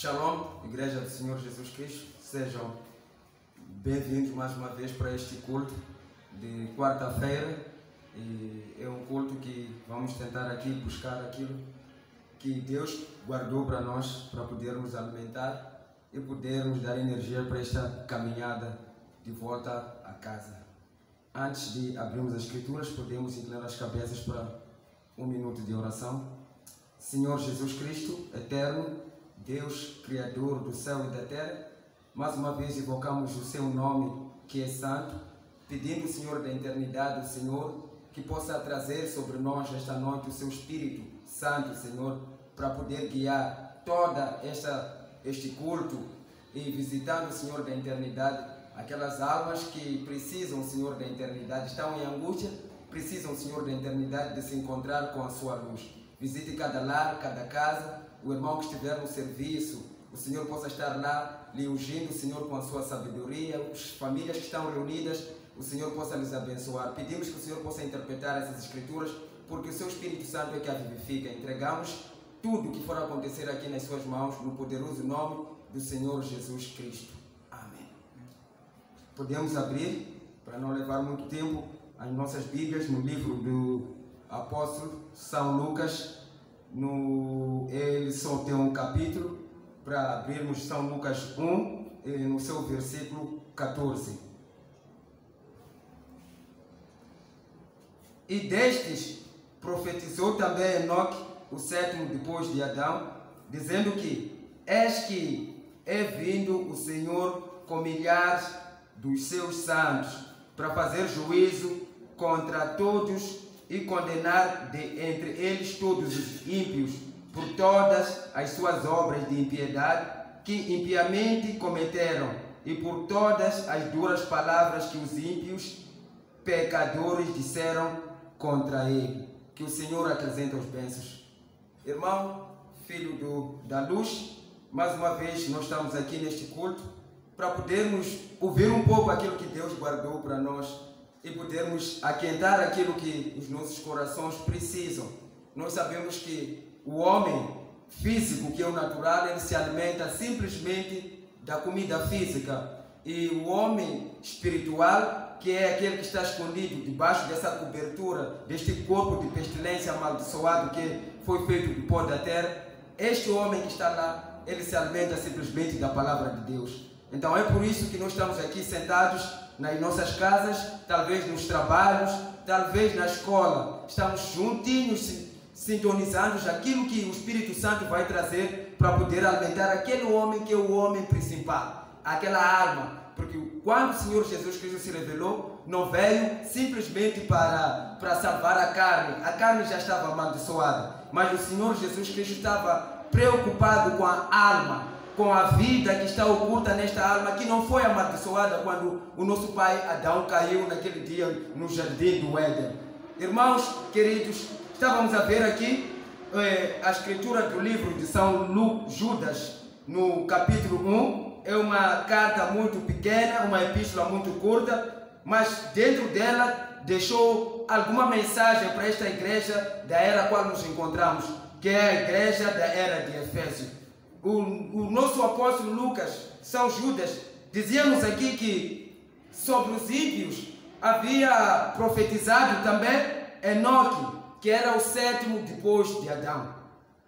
Shalom, Igreja do Senhor Jesus Cristo, sejam bem-vindos mais uma vez para este culto de quarta-feira. E é um culto que vamos tentar aqui buscar aquilo que Deus guardou para nós, para podermos alimentar e podermos dar energia para esta caminhada de volta a casa. Antes de abrirmos as escrituras, podemos inclinar as cabeças para um minuto de oração. Senhor Jesus Cristo, eterno, Deus, Criador do céu e da terra, mais uma vez invocamos o seu nome, que é santo, pedindo, Senhor da eternidade, Senhor, que possa trazer sobre nós esta noite o seu Espírito Santo, Senhor, para poder guiar toda este culto e visitando, Senhor da eternidade, aquelas almas que precisam, Senhor da eternidade, estão em angústia, precisam, Senhor da eternidade, de se encontrar com a sua luz. Visite cada lar, cada casa, o irmão que estiver no serviço, o Senhor possa estar lá, lhe ungindo, o Senhor, com a sua sabedoria, as famílias que estão reunidas, o Senhor possa lhes abençoar. Pedimos que o Senhor possa interpretar essas escrituras, porque o seu Espírito Santo é que a vivifica. Entregamos tudo o que for acontecer aqui nas suas mãos, no poderoso nome do Senhor Jesus Cristo. Amém. Podemos abrir, para não levar muito tempo, as nossas Bíblias no livro do apóstolo São Lucas. Ele só tem um capítulo, para abrirmos São Lucas 1, no seu versículo 14. E destes profetizou também Enoque, o sétimo depois de Adão, dizendo que eis que é vindo o Senhor com milhares dos seus santos, para fazer juízo contra todos e condenar de entre eles todos os ímpios por todas as suas obras de impiedade que impiamente cometeram e por todas as duras palavras que os ímpios pecadores disseram contra ele. Que o Senhor acrescente os bênçãos. Irmão, filho da luz, mais uma vez nós estamos aqui neste culto para podermos ouvir um pouco aquilo que Deus guardou para nós e podermos aquentar aquilo que os nossos corações precisam. Nós sabemos que o homem físico, que é o natural, ele se alimenta simplesmente da comida física, e o homem espiritual, que é aquele que está escondido debaixo dessa cobertura, deste corpo de pestilência amaldiçoado que foi feito do pó da terra, este homem que está lá, ele se alimenta simplesmente da palavra de Deus. Então é por isso que nós estamos aqui sentados nas nossas casas, talvez nos trabalhos, talvez na escola. Estamos juntinhos, sintonizando aquilo que o Espírito Santo vai trazer para poder alimentar aquele homem que é o homem principal, aquela alma. Porque quando o Senhor Jesus Cristo se revelou, não veio simplesmente para salvar a carne já estava amaldiçoada, mas o Senhor Jesus Cristo estava preocupado com a alma, com a vida que está oculta nesta alma, que não foi amaldiçoada quando o nosso pai Adão caiu naquele dia no jardim do Éden. Irmãos queridos, estávamos a ver aqui a escritura do livro de São Judas, no capítulo 1. É uma carta muito pequena, uma epístola muito curta, mas dentro dela deixou alguma mensagem para esta igreja da era qual nos encontramos, que é a igreja da era de Efésio. O nosso apóstolo Lucas, São Judas, dizia-nos aqui que sobre os ímpios havia profetizado também Enoque, que era o sétimo depois de Adão.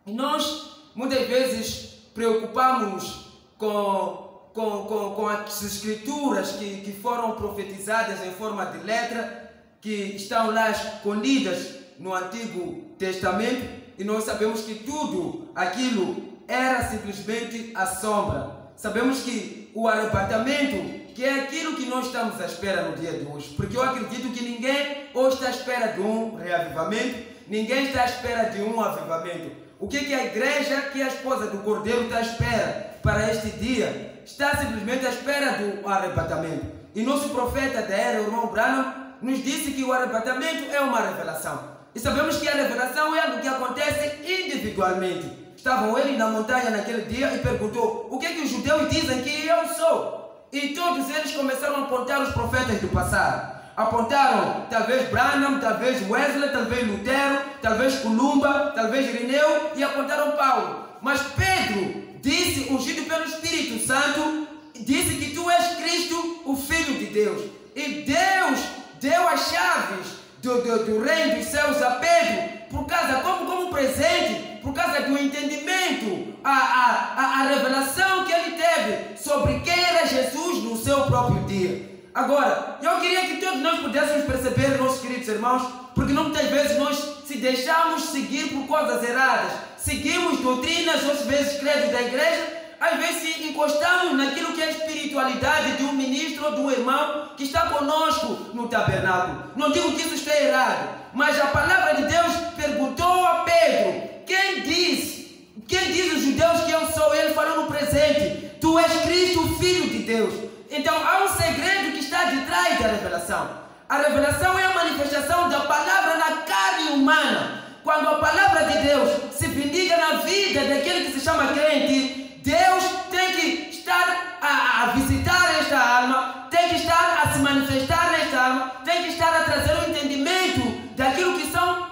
E nós muitas vezes preocupamos-nos com as escrituras que foram profetizadas em forma de letra, que estão lá escondidas no Antigo Testamento, e nós sabemos que tudo aquilo era simplesmente a sombra. Sabemos que o arrebatamento, que é aquilo que nós estamos à espera no dia de hoje, porque eu acredito que ninguém hoje está à espera de um reavivamento, ninguém está à espera de um avivamento. O que a igreja, que é a esposa do Cordeiro, está à espera para este dia? Está simplesmente à espera do arrebatamento. E nosso profeta da era, o irmão Branham, nos disse que o arrebatamento é uma revelação. E sabemos que a revelação é algo que acontece individualmente. Estavam eles na montanha naquele dia e perguntou: o que os judeus dizem que eu sou? E todos eles começaram a apontar os profetas do passado. Apontaram talvez Branham, talvez Wesley, talvez Lutero, talvez Columba, talvez Irineu, e apontaram Paulo. Mas Pedro Pedro disse, ungido pelo Espírito Santo, disse que tu és Cristo, o Filho de Deus. E Deus deu as chaves do reino dos céus a Pedro, por causa, como presente, por causa do entendimento, a revelação que ele teve sobre quem era Jesus no seu próprio dia. Agora, eu queria que todos nós pudéssemos perceber, nossos queridos irmãos, porque muitas vezes nós se deixamos seguir por coisas erradas, seguimos doutrinas, às vezes credos da igreja, às vezes encostamos naquilo que é a espiritualidade de um ministro ou de um irmão que está conosco no tabernáculo. Não digo que isso esteja errado, mas a palavra de Deus perguntou a Pedro: quem diz os judeus que eu sou? Ele falou no presente: tu és Cristo, o Filho de Deus. Então há um segredo que está de trás da revelação. A revelação é a manifestação da palavra na carne humana. Quando a palavra de Deus se vindica na vida daquele que se chama crente, Deus tem que estar a visitar esta alma, tem que estar a se manifestar nesta alma, tem que estar a trazer o entendimento daquilo que são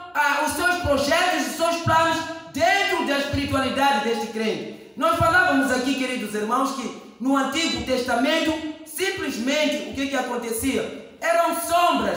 os seus projetos, os seus planos dentro da espiritualidade deste crente. Nós falávamos aqui, queridos irmãos, que no Antigo Testamento, simplesmente o que acontecia? Eram sombras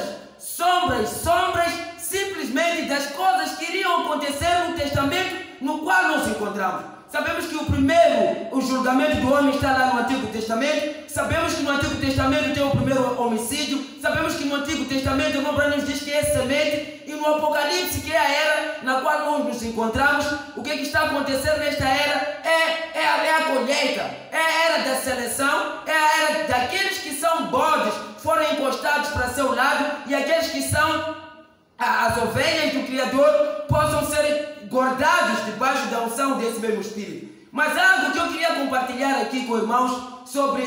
simplesmente das coisas que iriam acontecer no Testamento no qual nós encontramos. Sabemos que o julgamento do homem está lá no Antigo Testamento. Sabemos que no Antigo Testamento tem o primeiro homicídio. Sabemos que no Antigo Testamento o irmão Branham nos diz que é semente. E no Apocalipse, que é a era na qual nós nos encontramos, o que está acontecendo nesta era é a colheita, é a era da seleção, é a era daqueles que são bodes, foram encostados para seu lado, e aqueles que são as ovelhas do Criador possam ser guardados debaixo da unção desse mesmo Espírito. Mas algo que eu queria compartilhar aqui com irmãos sobre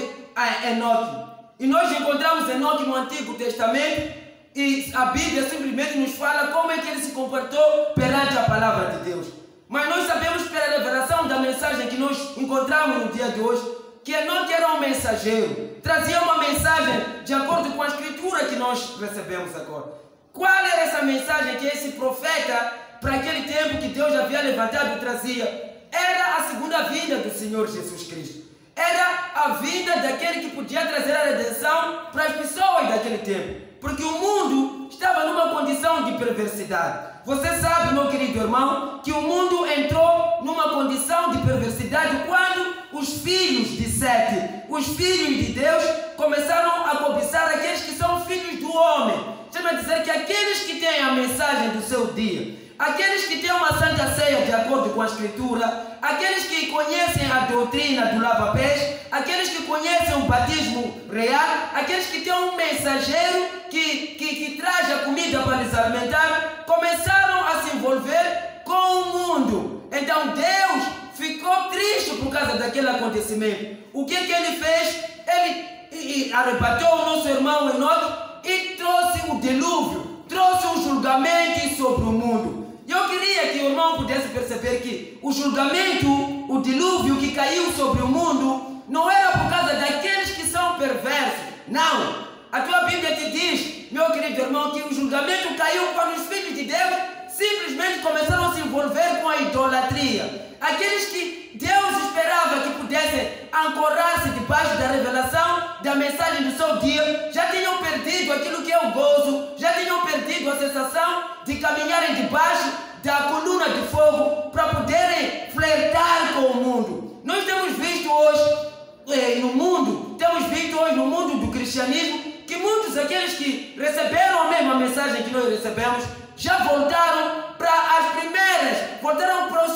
Enoque. E nós encontramos Enoque no Antigo Testamento, e a Bíblia simplesmente nos fala como é que ele se comportou perante a palavra de Deus. Mas nós sabemos pela revelação da mensagem que nós encontramos no dia de hoje, que Enoque era um mensageiro, trazia uma mensagem de acordo com a escritura que nós recebemos agora. Qual era essa mensagem que esse profeta, para aquele tempo que Deus havia levantado, trazia? Era a segunda vinda do Senhor Jesus Cristo. Era a vinda daquele que podia trazer a redenção para as pessoas daquele tempo. Porque o mundo estava numa condição de perversidade. Você sabe, meu querido irmão, que o mundo entrou numa condição de perversidade quando os filhos de Sete, os filhos de Deus, começaram a cobiçar aqueles que são filhos do homem. Chama a dizer que aqueles que têm a mensagem do seu dia, aqueles que têm uma santa ceia de acordo com a Escritura, aqueles que conhecem a doutrina do lava-pés, aqueles que conhecem o batismo real, aqueles que têm um mensageiro que traz a comida para lhes alimentar, começaram a se envolver com o mundo. Então Deus ficou triste por causa daquele acontecimento. O que ele fez? Ele arrebatou o nosso irmão Enoque e trouxe o dilúvio, trouxe um julgamento sobre o mundo. E eu queria que o irmão pudesse perceber que o julgamento, o dilúvio que caiu sobre o mundo, não era por causa daqueles que são perversos. Não. A tua Bíblia te diz, meu querido irmão, que o julgamento caiu quando os filhos de Deus simplesmente começaram a se envolver com a idolatria. Aqueles que Deus esperava que pudessem ancorar-se debaixo da revelação da mensagem do seu dia, já tinham perdido aquilo que é o gozo, já tinham perdido a sensação de caminharem debaixo da coluna de fogo para poderem flertar com o mundo. Nós temos visto hoje no mundo do cristianismo, que muitos daqueles que receberam a mesma mensagem que nós recebemos, já voltaram para as primeiras, voltaram para os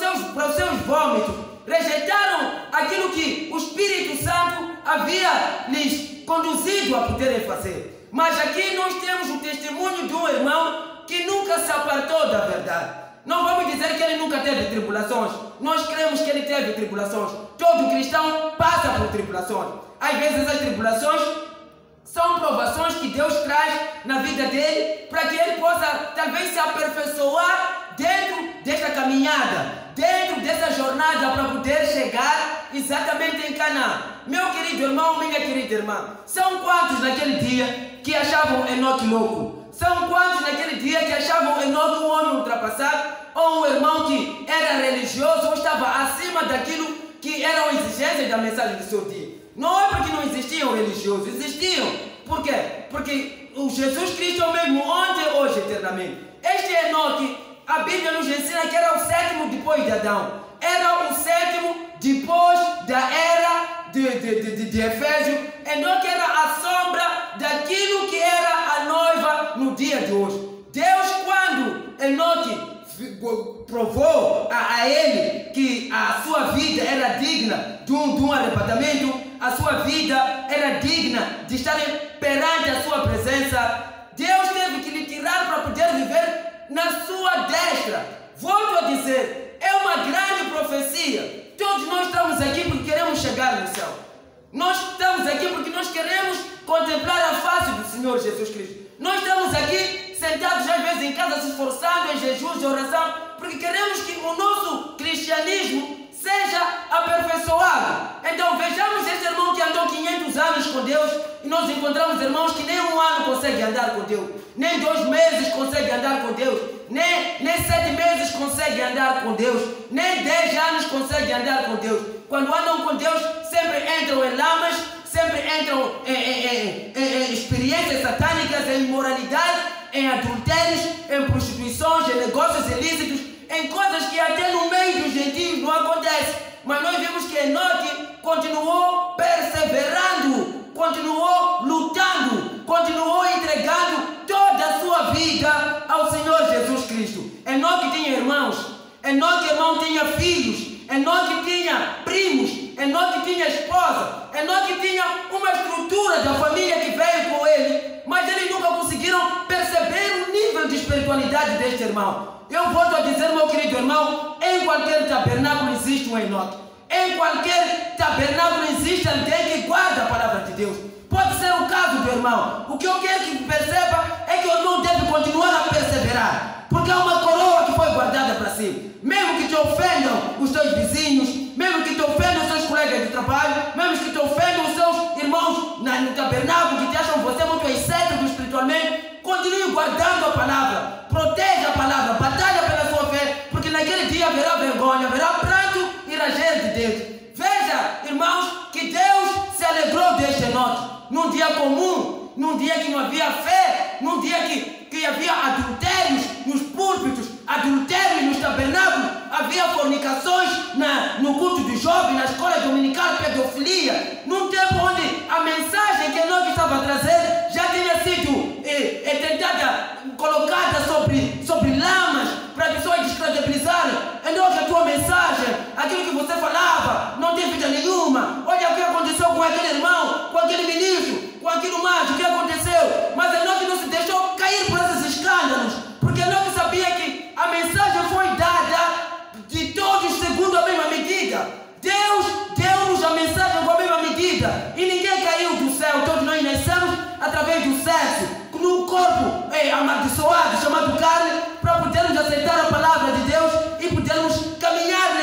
seus vômitos, rejeitaram aquilo que o Espírito Santo havia lhes conduzido a poderem fazer. Mas aqui nós temos o testemunho de um irmão que nunca se apartou da verdade. Não vamos dizer que ele nunca teve tribulações. Nós cremos que ele teve tribulações. Todo cristão passa por tribulações. Às vezes as tribulações são provações que Deus traz na vida dele para que ele possa talvez se aperfeiçoar dentro desta caminhada, dentro dessa jornada para poder chegar exatamente em Canaã. Meu querido irmão, minha querida irmã, são quantos naquele dia que achavam Enoque louco? São quantos naquele dia que achavam Enoque um homem ultrapassado, ou um irmão que era religioso ou estava acima daquilo da mensagem do seu dia. Não é porque não existiam religiosos, existiam. Por quê? Porque o Jesus Cristo é o mesmo ontem, hoje, eternamente. Este Enoque, a Bíblia nos ensina que era o sétimo depois de Adão. Era o sétimo depois da era de Efésio. Enoque era a sombra daquilo que era a noiva no dia de hoje. Deus, quando Enoque provou a ele que a sua vida era digna de um arrebatamento, a sua vida era digna de estar perante a sua presença, Deus teve que lhe tirar para poder viver na sua destra. Volto a dizer, é uma grande profecia. Todos nós estamos aqui porque queremos chegar no céu. Nós estamos aqui porque nós queremos contemplar a face do Senhor Jesus Cristo. Nós estamos aqui sentados às vezes em casa se esforçando em jejuns e oração porque queremos que o nosso cristianismo seja aperfeiçoado. Então vejamos este irmão que andou 500 anos com Deus e nós encontramos irmãos que nem um ano conseguem andar com Deus, nem 2 meses conseguem andar com Deus, nem 7 meses conseguem andar com Deus, nem 10 anos conseguem andar com Deus. Quando andam com Deus sempre entram em lamas, sempre entram em experiências satânicas, em imoralidade, em adultérios, em prostituições, em negócios ilícitos, em coisas que até no meio dos gentios não acontecem. Mas nós vimos que Enoque continuou perseverando, continuou lutando, continuou entregando toda a sua vida ao Senhor Jesus Cristo. Enoque tinha irmãos, Enoque irmão tinha filhos, Enoque tinha primos, Enoque tinha esposa, Enoque tinha uma estrutura da família que veio com ele, mas eles nunca conseguiram perceber o nível de espiritualidade deste irmão. Eu volto a dizer, meu querido irmão, em qualquer tabernáculo existe um Enoque. Em qualquer tabernáculo existe alguém que guarda a palavra de Deus. Pode ser o caso do irmão. O que eu quero que perceba é que o irmão deve continuar a perseverar, porque é uma coroa que foi guardada para si. Mesmo que te ofendam os teus vizinhos, mesmo que te ofendam os seus colegas de trabalho, mesmo que te ofendam os seus irmãos no tabernáculo, que te acham você muito excêntrico espiritualmente, continue guardando a palavra, proteja a palavra, batalha pela sua fé, porque naquele dia haverá vergonha, haverá pranto e ranger de dentro. Veja, irmãos, que Deus se alegrou deste Enoque, num dia comum, num dia que não havia fé, num dia que havia adultérios nos púlpitos, adultérios nos tabernáculos, havia fornicações no culto dos jovens, na escola dominical, pedofilia, num tempo onde a mensagem que Enoque estava a trazer já tinha sido tentada, colocada sobre lamas para pessoas descredibilizarem. Enoque, a tua mensagem, aquilo que você falava, não tem vida nenhuma. Olha o que aconteceu com aquele irmão, com aquele ministro, com aquilo mais, o que aconteceu? Mas Enoque não se deixou cair por esses escândalos, porque Enoque sabia que a mensagem foi dada de todos segundo a mesma medida. Deus deu-nos a mensagem com a mesma medida e ninguém caiu do céu. Todos nós nascemos através do sexo, num corpo amaldiçoado chamado carne, para podermos aceitar a palavra de Deus e podermos caminhar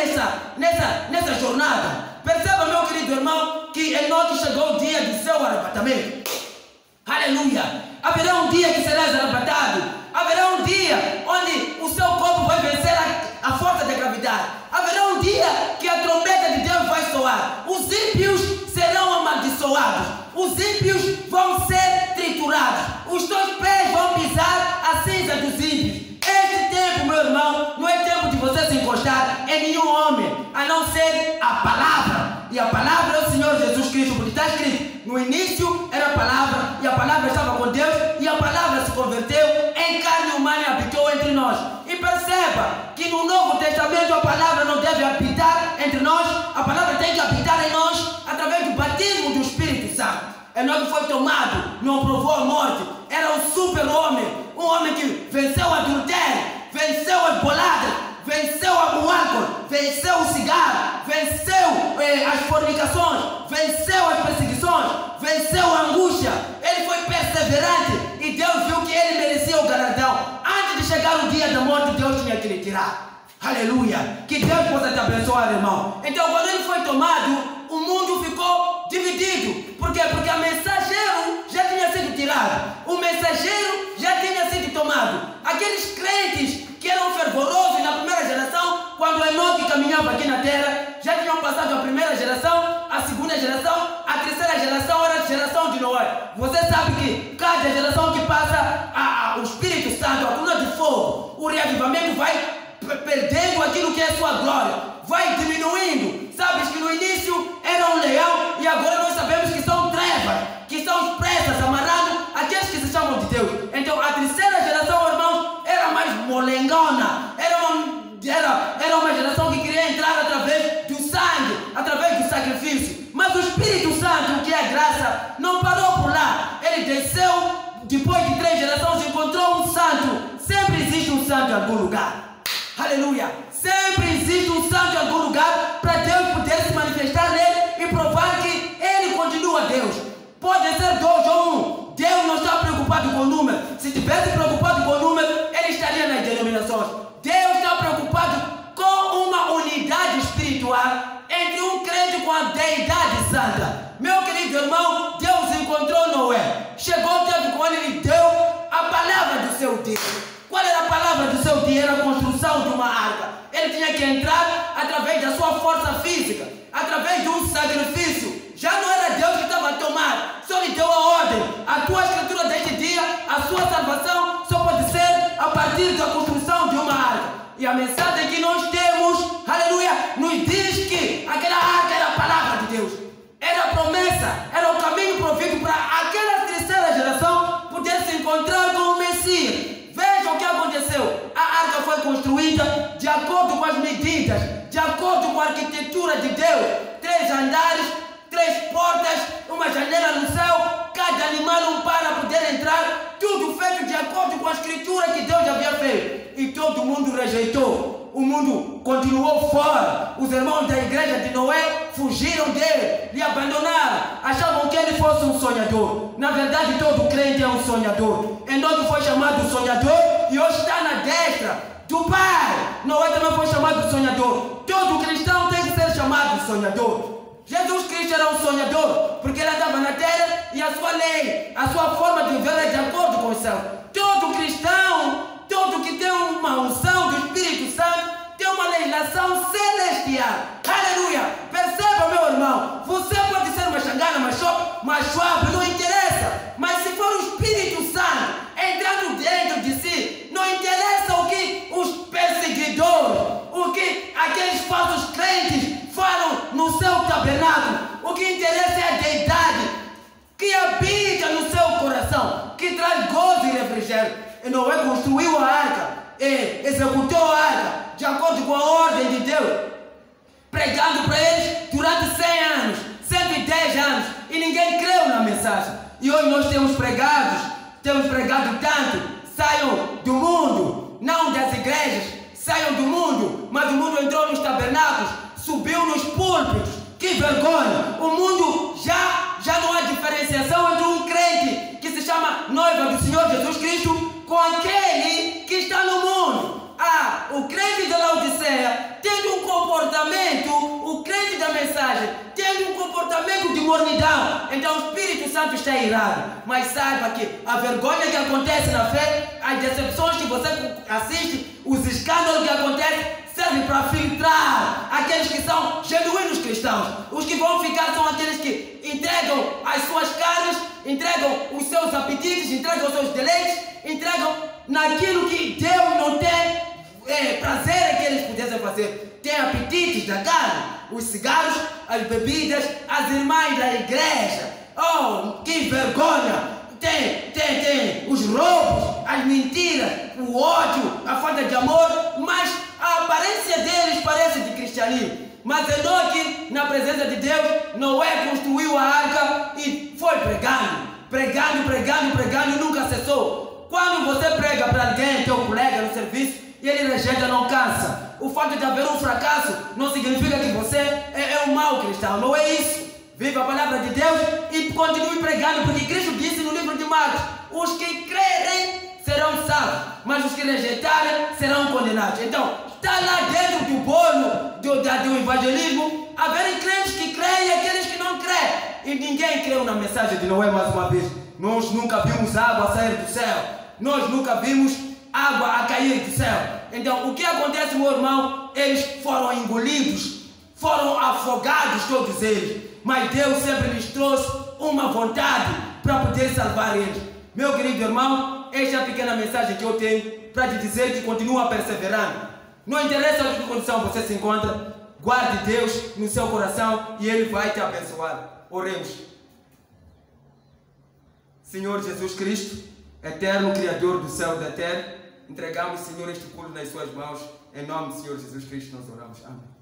nessa jornada. Perceba, meu querido irmão, que Enoque chegou o dia do seu arrebatamento. Aleluia! Haverá um dia que serás arrebatado. Haverá um dia onde o seu corpo vai vencer a força da gravidade. Haverá um dia que a trombeta de Deus vai soar. Os ímpios serão amaldiçoados. Os ímpios vão ser triturados. Os teus pés vão pisar a cinza dos ímpios. Este tempo, meu irmão, não é tempo de você se encostar em nenhum homem, a não ser a palavra. E a palavra é o Senhor Jesus Cristo, porque está escrito, no início era a palavra, e a palavra estava com Deus, e a palavra se converteu em carne humana e habitou entre nós. E perceba que no Novo Testamento a palavra não deve habitar entre nós, a palavra tem que habitar em nós através do batismo do Espírito Santo. Enoque foi tomado, não provou a morte, era um super-homem, um homem que venceu o adultério, venceu as boladas, venceu o álcool, venceu o cigarro, venceu as fornicações, venceu as perseguições, venceu a angústia. Ele foi perseverante e Deus viu que ele merecia o galardão. Antes de chegar o dia da morte, Deus tinha que lhe tirar. Aleluia! Que Deus possa te abençoar, irmão. Então, quando ele foi tomado, o mundo ficou dividido. Por quê? Porque o mensageiro já tinha sido tirado. O mensageiro já tinha sido tomado. Aqueles crentes que eram fervorosos na primeira geração, quando Enoque caminhava aqui na terra, já tinham passado a primeira geração, a terceira geração, a terceira geração era a geração de Noé. Você sabe que cada geração que passa, o Espírito Santo, a coluna de fogo, o reavivamento vai perdendo aquilo que é sua glória, vai diminuindo. Sabes que no início era um leão e agora nós sabemos que são trevas, que são os presas amarrando aqueles que se chamam de Deus. Então a terceira geração, irmãos, era mais molengona, era uma geração que queria entrar através do sangue, através do sacrifício. Mas o Espírito Santo, que é a graça, não parou por lá. Ele desceu, depois de 3 gerações, encontrou um santo. Sempre existe um santo em algum lugar. Aleluia! Sempre existe um santo em algum lugar para Deus poder se manifestar nele e provar que ele continua Deus. Pode ser 2 ou 1. Deus não está preocupado com o número. Se estivesse preocupado com o número, ele estaria nas denominações. Deus está preocupado com uma unidade espiritual entre um crente com a deidade santa. Meu querido irmão, Deus encontrou Noé. Chegou, teve com ele, lhe deu a palavra do seu dia. Qual era a palavra do seu dia? Era a construção de uma arca. Ele tinha que entrar através da sua força física, através de um sacrifício. Já não era Deus que estava a tomar, só lhe deu a ordem. A tua escritura deste dia, a sua salvação só pode ser a partir da construção de uma arca. E a mensagem que nós temos, aleluia, nos diz que aquela arca era a palavra de Deus. Era a promessa, era o caminho provido para aquela terceira geração poder se encontrar com o Messias. Veja o que aconteceu. A arca foi construída de acordo com as medidas, de acordo com a arquitetura de Deus. 3 andares, 3 portas, uma janela no céu, cada animal um para poder entrar, tudo feito de acordo com a escritura que Deus havia feito. E todo mundo rejeitou. O mundo continuou fora. Os irmãos da igreja de Noé fugiram dele, lhe abandonaram, achavam que ele fosse um sonhador. Na verdade, todo crente é um sonhador. Enoque foi chamado sonhador e hoje está na destra do Pai. Noé também foi chamado sonhador. Todo cristão tem que ser chamado sonhador. Jesus Cristo era um sonhador, porque ele andava na terra e a sua lei, a sua forma de viver é de acordo com o céu. Todo cristão, todo que tem uma unção do Espírito Santo, tem uma legislação celestial. Aleluia! Perceba, meu irmão, você pode ser uma xangana, uma chave, não interessa. Mas se for o Espírito Santo entrando dentro de si, não interessa o que os perseguidores, o que aqueles falsos crentes falam no seu tabernáculo. O que interessa é a deidade que habita no seu coração, que traz gozo e refrigério. E Noé construiu a arca e executou a arca de acordo com a ordem de Deus, pregando para eles durante 100 anos, 110 anos, e ninguém creu na mensagem. E hoje nós temos pregado tanto: saiam do mundo, não das igrejas, saiam do mundo, mas o mundo entrou nos tabernáculos, subiu nos púlpitos. Que vergonha! O mundo já não há diferenciação entre um crente que se chama noiva do Senhor Jesus Cristo com aquele que está no mundo. O crente da Laodiceia tendo um comportamento, o crente da mensagem tendo um comportamento de mornidão. Então o Espírito Santo está irado. Mas saiba que a vergonha que acontece na fé, as decepções que você assiste, os escândalos que acontecem, serve para filtrar aqueles que são genuínos cristãos. Os que vão ficar são aqueles que entregam as suas carnes, entregam os seus apetites, entregam os seus deleites, entregam naquilo que Deus não tem prazer que eles pudessem fazer. Tem apetites da carne, os cigarros, as bebidas, as irmãs da igreja. Oh, que vergonha! Tem os roubos, as mentiras, o ódio, a falta de amor, mas a aparência deles parece de cristianismo. Mas Enoque, na presença de Deus, Noé construiu a arca e foi pregando e nunca cessou. Quando você prega para alguém, teu colega no serviço, e ele rejeita, não cansa. O fato de haver um fracasso não significa que você é um mau cristão, não é isso. Viva a palavra de Deus e continue pregando, porque Cristo disse no livro de Marcos: os que crerem serão salvos, mas os que rejeitarem serão condenados. Então, está lá dentro do bolo do evangelismo haverem crentes que creem e aqueles que não creem. E ninguém creu na mensagem de Noé mais uma vez. Nós nunca vimos água sair do céu. Nós nunca vimos água a cair do céu. Então, o que acontece, meu irmão? Eles foram engolidos foram afogados todos eles, mas Deus sempre lhes trouxe uma vontade para poder salvar eles. Meu querido irmão, esta é a pequena mensagem que eu tenho para te dizer que continua perseverando. Não interessa em que condição você se encontra, guarde Deus no seu coração e Ele vai te abençoar. Oremos. Senhor Jesus Cristo, eterno Criador do céu e da terra, entregamos, Senhor, este culto nas suas mãos. Em nome do Senhor Jesus Cristo nós oramos. Amém.